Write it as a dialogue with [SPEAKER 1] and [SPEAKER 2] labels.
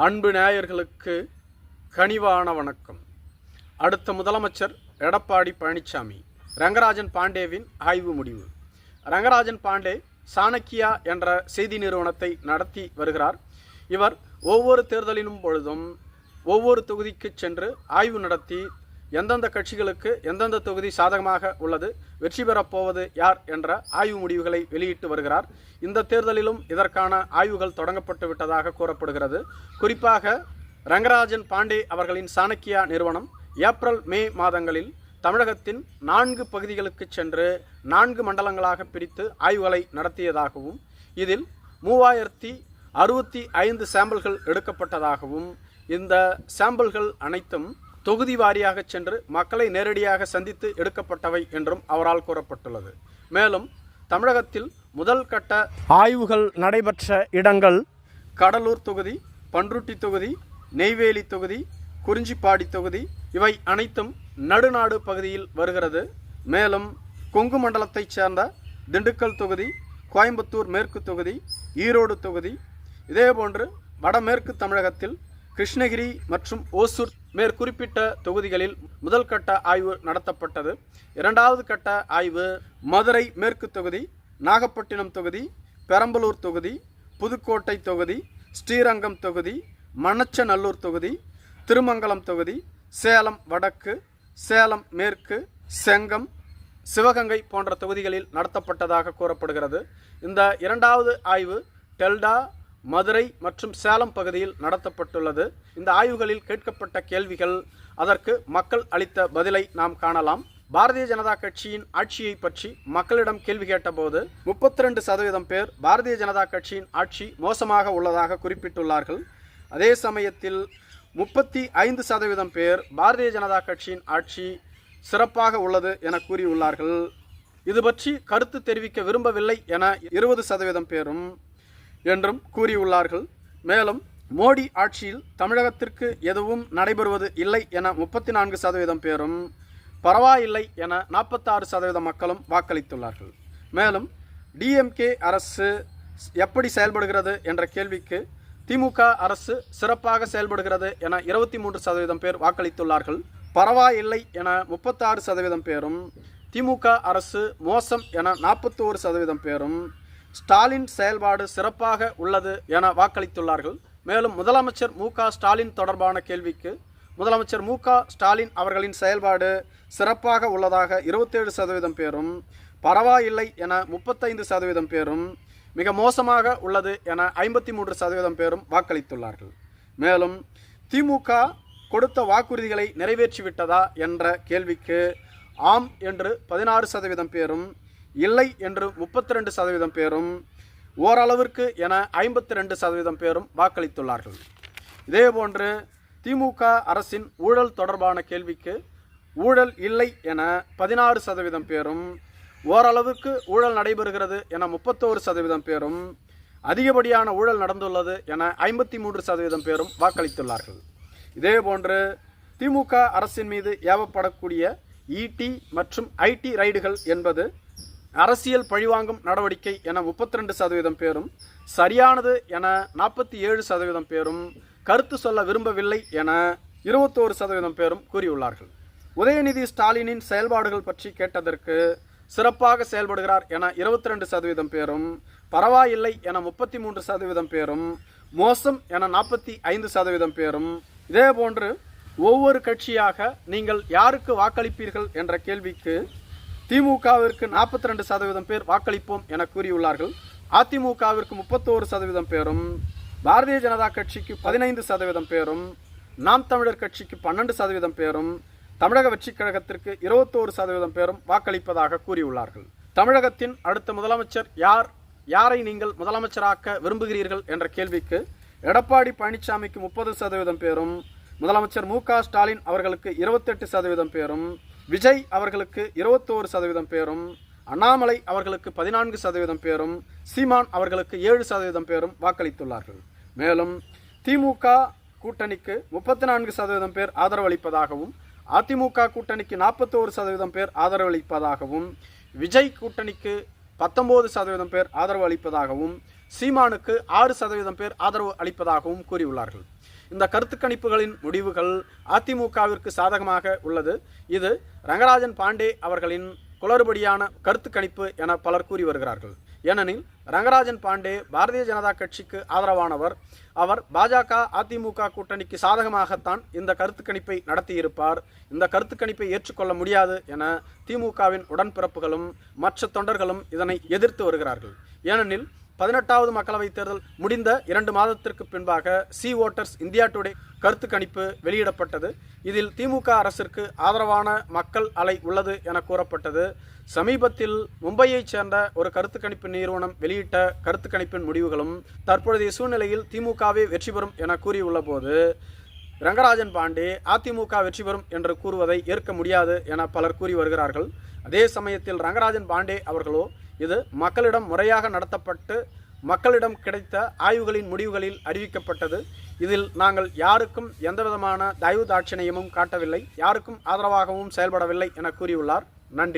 [SPEAKER 1] அன்பு நேயர்களுக்கு கனிவான வணக்கம். அடுத்த முதலமைச்சர் எடப்பாடி பழனிசாமி. ரங்கராஜன் பாண்டேவின் ஆய்வு முடிவு. ரங்கராஜன் பாண்டே சாணக்கியா என்ற செய்தி நிறுவனத்தை நடத்தி வருகிறார். இவர் ஒவ்வொரு தேர்தலினும் பொழுதும் ஒவ்வொரு தொகுதிக்கு சென்று ஆய்வு நடத்தி எந்தெந்த கட்சிகளுக்கு எந்தெந்த தொகுதி சாதகமாக உள்ளது, வெற்றி பெறப் போவது யார் என்ற ஆய்வு முடிவுகளை வெளியிட்டு வருகிறார். இந்த தேர்தலிலும் இதற்கான ஆய்வுகள் தொடங்கப்பட்டு விட்டதாக கூறப்படுகிறது. குறிப்பாக ரங்கராஜன் பாண்டே அவர்களின் சாணக்கியா நிறுவனம் ஏப்ரல் மே மாதங்களில் தமிழகத்தின் 4 பகுதிகளுக்கு சென்று 4 மண்டலங்களாக பிரித்து ஆய்வுகளை நடத்தியதாகவும் இதில் 3065 சாம்பிள்கள் எடுக்கப்பட்டதாகவும் இந்த சாம்பிள்கள் அனைத்தும் தொகுதி வாரியாக சென்று மக்களை நேரடியாக சந்தித்து எடுக்கப்பட்டவை என்றும் அவரால் கூறப்பட்டுள்ளது. மேலும் தமிழகத்தில் முதல் கட்ட ஆய்வுகள் நடைபெற்ற இடங்கள் கடலூர் தொகுதி, பன்ருட்டி தொகுதி, நெய்வேலி தொகுதி, குறிஞ்சிப்பாடி தொகுதி இவை அனைத்தும் நடுநாடு பகுதியில் வருகிறது. மேலும் கொங்கு மண்டலத்தைச் சேர்ந்த திண்டுக்கல் தொகுதி, கோயம்புத்தூர் மேற்கு தொகுதி, ஈரோடு தொகுதி, இதேபோன்று வடமேற்கு தமிழகத்தில் கிருஷ்ணகிரி மற்றும் ஓசூர் மேற்குறிப்பிட்ட தொகுதிகளில் முதல் கட்ட ஆய்வு நடத்தப்பட்டது. இரண்டாவது கட்ட ஆய்வு மதுரை மேற்கு தொகுதி, நாகப்பட்டினம் தொகுதி, பெரம்பலூர் தொகுதி, புதுக்கோட்டை தொகுதி, ஸ்ரீரங்கம் தொகுதி, மண்ணச்சநல்லூர் தொகுதி, திருமங்கலம் தொகுதி, சேலம் வடக்கு, சேலம் மேற்கு, செங்கம், சிவகங்கை போன்ற தொகுதிகளில் நடத்தப்பட்டதாக கூறப்படுகிறது. இந்த இரண்டாவது ஆய்வு டெல்டா, மதுரை மற்றும் சேலம் பகுதியில் நடத்தப்பட்டுள்ளது. இந்த ஆய்வுகளில் கேட்கப்பட்ட கேள்விகள், அதற்கு மக்கள் அளித்த பதிலை நாம் காணலாம். பாரதிய ஜனதா கட்சியின் ஆட்சியை பற்றி மக்களிடம் கேள்வி கேட்டபோது 32% பேர் பாரதிய ஜனதா கட்சியின் ஆட்சி மோசமாக உள்ளதாக குறிப்பிட்டுள்ளார்கள். அதே சமயத்தில் 35% பேர் பாரதிய ஜனதா கட்சியின் ஆட்சி சிறப்பாக உள்ளது என கூறியுள்ளார்கள். இது பற்றி கருத்து தெரிவிக்க விரும்பவில்லை என 20% பேரும் என்றும் கூறியுள்ளார்கள். மேலும் மோடி ஆட்சியில் தமிழகத்திற்கு எதுவும் நடைபெறுவது இல்லை என 34% பேரும், பரவாயில்லை என 46% மக்களும் வாக்களித்துள்ளார்கள். மேலும் டிஎம்கே அரசு எப்படி செயல்படுகிறது என்ற கேள்விக்கு திமுக அரசு சிறப்பாக செயல்படுகிறது என 23% பேர் வாக்களித்துள்ளார்கள். பரவாயில்லை என 36% பேரும், திமுக அரசு மோசம் என 41% பேரும், ஸ்டாலின் செயல்பாடு சிறப்பாக உள்ளது என வாக்களித்துள்ளார்கள். மேலும் முதலமைச்சர் மு.க. ஸ்டாலின் தொடர்பான கேள்விக்கு முதலமைச்சர் மு.க. ஸ்டாலின் அவர்களின் செயல்பாடு சிறப்பாக உள்ளதாக 27% பேரும், பரவாயில்லை என 35% பேரும், மிக மோசமாக உள்ளது என 53% பேரும் வாக்களித்துள்ளார்கள். மேலும் திமுக கொடுத்த வாக்குறுதிகளை நிறைவேற்றிவிட்டதா என்ற கேள்விக்கு ஆம் என்று 16% பேரும், இல்லை என்று 32% பேரும், ஓரளவிற்கு என 52% பேரும் வாக்களித்துள்ளார்கள். இதேபோன்று திமுக அரசின் ஊழல் தொடர்பான கேள்விக்கு ஊழல் இல்லை என 16% பேரும், ஓரளவுக்கு ஊழல் நடைபெறுகிறது என 31% பேரும், அதிகப்படியான ஊழல் நடந்துள்ளது என 53% பேரும் வாக்களித்துள்ளார்கள். இதேபோன்று திமுக அரசின் மீது ஏவப்படக்கூடிய இடி மற்றும் ஐடி ரைடுகள் என்பது அரசியல் பழிவாங்கும் நடவடிக்கை என 32% பேரும், சரியானது என 47% பேரும், கருத்து சொல்ல விரும்பவில்லை என 21% பேரும் கூறியுள்ளார்கள். உதயநிதி ஸ்டாலினின் செயல்பாடுகள் பற்றி கேட்டதற்கு சிறப்பாக செயல்படுகிறார் என 22% பேரும், பரவாயில்லை என 33% பேரும், மோசம் என 45% பேரும், இதேபோன்று ஒவ்வொரு கட்சியாக நீங்கள் யாருக்கு வாக்களிப்பீர்கள் என்ற கேள்விக்கு திமுகவிற்கு 42% பேர் வாக்களிப்போம் என கூறியுள்ளார்கள். அதிமுகவிற்கு 31% பேரும், பாரதிய ஜனதா கட்சிக்கு 15% பேரும், நாம் தமிழர் கட்சிக்கு 12% பேரும், தமிழக வெற்றிக் கழகத்திற்கு 21% பேரும் வாக்களிப்பதாக கூறியுள்ளார்கள். தமிழகத்தின் அடுத்த முதலமைச்சர் யாரை நீங்கள் முதலமைச்சராக்க விரும்புகிறீர்கள் என்ற கேள்விக்கு எடப்பாடி பழனிசாமிக்கு 30% பேரும், முதலமைச்சர் மு.க. ஸ்டாலின் அவர்களுக்கு 28% பேரும், விஜய் அவர்களுக்கு 21% பேரும், அண்ணாமலை அவர்களுக்கு 14% பேரும், சீமான் அவர்களுக்கு 7% பேரும் வாக்களித்துள்ளார்கள். மேலும் திமுக கூட்டணிக்கு 34% பேர் ஆதரவளிப்பதாகவும், அதிமுக கூட்டணிக்கு 41% பேர் ஆதரவளிப்பதாகவும், விஜய் கூட்டணிக்கு 19% பேர் ஆதரவு அளிப்பதாகவும், சீமானுக்கு 6% பேர் ஆதரவு அளிப்பதாகவும் கூறியுள்ளார்கள். இந்த கருத்து கணிப்புகளின் முடிவுகள் அதிமுகவிற்கு சாதகமாக உள்ளது. இது ரங்கராஜன் பாண்டே அவர்களின் குளறுபடியான கருத்து கணிப்பு என பலர் கூறி வருகிறார்கள். ஏனெனில் ரங்கராஜன் பாண்டே பாரதிய ஜனதா கட்சிக்கு ஆதரவானவர். அவர் பாஜக அதிமுக கூட்டணிக்கு சாதகமாகத்தான் இந்த கருத்து கணிப்பை நடத்தியிருப்பார். இந்த கருத்து கணிப்பை ஏற்றுக்கொள்ள முடியாது என திமுகவின் உடன்பிறப்புகளும் மற்ற தொண்டர்களும் இதனை எதிர்த்து வருகிறார்கள். ஏனெனில் 18வது மக்களவைத் தேர்தல் முடிந்த 2 மாதத்திற்கு பின்பாக சி ஓட்டர்ஸ் இந்தியா டுடே கருத்து கணிப்பு வெளியிடப்பட்டது. இதில் திமுக அரசிற்கு ஆதரவான மக்கள் அலை உள்ளது என கூறப்பட்டது. சமீபத்தில் மும்பையைச் சேர்ந்த ஒரு கருத்து கணிப்பு நிறுவனம் வெளியிட்ட கருத்து கணிப்பின் முடிவுகளும் தற்பொழுதைய சூழ்நிலையில் திமுகவே வெற்றி பெறும் என கூறியுள்ள போது ரங்கராஜன் பாண்டே அதிமுக வெற்றி பெறும் என்று கூறுவதை ஏற்க முடியாது என பலர் கூறி வருகிறார்கள். அதே சமயத்தில் ரங்கராஜன் பாண்டே அவர்களோ இது மக்களிடம் முறையாக நடத்தப்பட்டு மக்களிடம் கிடைத்த ஆய்வுகளின் முடிவுகளில் அறிவிக்கப்பட்டது. இதில் நாங்கள் யாருக்கும் எந்தவிதமான தயவு தாட்சணியமும் காட்டவில்லை, யாருக்கும் ஆதரவாகவும் செயல்படவில்லை என கூறியுள்ளார். நன்றி.